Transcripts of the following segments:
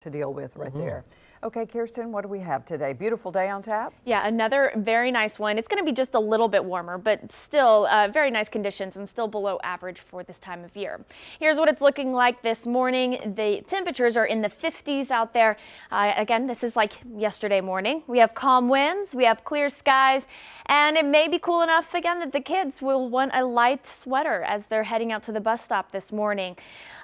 to deal with right there. Okay, Kirsten, what do we have today? Beautiful day on tap? Yeah, another very nice one. It's going to be just a little bit warmer, but still very nice conditions and still below average for this time of year. Here's what it's looking like this morning. The temperatures are in the 50s out there. Again, this is like yesterday morning. We have calm winds, we have clear skies, and it may be cool enough again that the kids will want a light sweater as they're heading out to the bus stop this morning.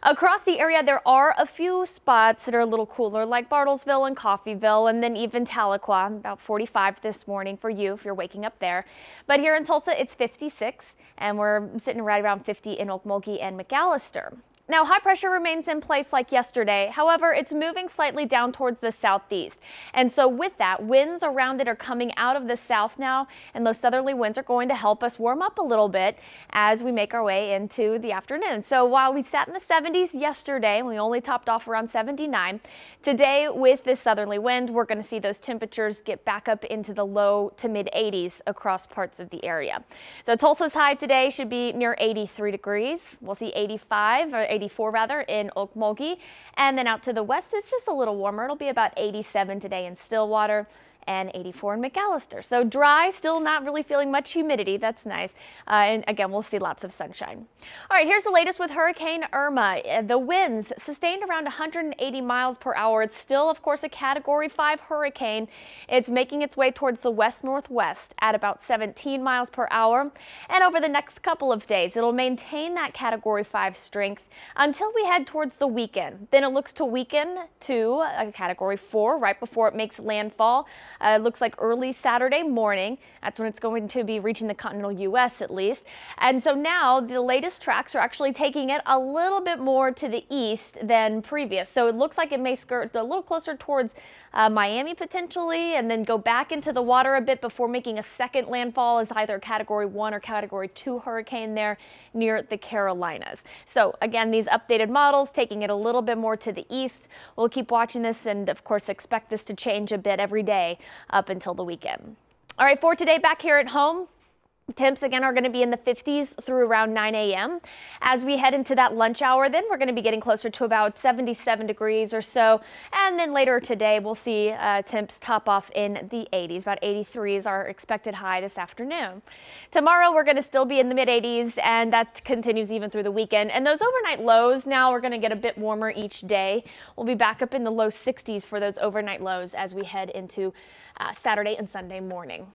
Across the area, there are a few spots that are a little cooler, like Bartlesville and Coffeyville, and then even Tahlequah, about 45 this morning for you if you're waking up there. But here in Tulsa, it's 56, and we're sitting right around 50 in Okmulgee and McAllister. Now, high pressure remains in place like yesterday. However, it's moving slightly down towards the southeast. And so with that, winds around it are coming out of the south now, and those southerly winds are going to help us warm up a little bit as we make our way into the afternoon. So while we sat in the 70s yesterday, we only topped off around 79. Today, with this southerly wind, we're going to see those temperatures get back up into the low to mid 80s across parts of the area. So Tulsa's high today should be near 83 degrees. We'll see 85 or 84 rather in Okmulgee, and then out to the west it's just a little warmer. It'll be about 87 today in Stillwater and 84 in McAllister. So dry, still not really feeling much humidity. That's nice. And again, we'll see lots of sunshine. All right, here's the latest with Hurricane Irma. The winds sustained around 180 miles per hour. It's still, of course, a Category 5 hurricane. It's making its way towards the west-northwest at about 17 miles per hour. And over the next couple of days, it'll maintain that Category 5 strength until we head towards the weekend. Then it looks to weaken to a Category 4 right before it makes landfall. It looks like early Saturday morning. That's when it's going to be reaching the continental U.S. at least. And so now the latest tracks are actually taking it a little bit more to the east than previous. So it looks like it may skirt a little closer towards Miami potentially, and then go back into the water a bit before making a second landfall as either a Category 1 or Category 2 hurricane there near the Carolinas. So again, these updated models taking it a little bit more to the east. We'll keep watching this and of course expect this to change a bit every day up until the weekend. All right, for today back here at home, temps again are going to be in the 50s through around 9 a.m. As we head into that lunch hour, then we're going to be getting closer to about 77 degrees or so. And then later today, we'll see temps top off in the 80s. About 83 is our expected high this afternoon. Tomorrow, we're going to still be in the mid 80s, and that continues even through the weekend. And those overnight lows now are going to get a bit warmer each day. We'll be back up in the low 60s for those overnight lows as we head into Saturday and Sunday morning.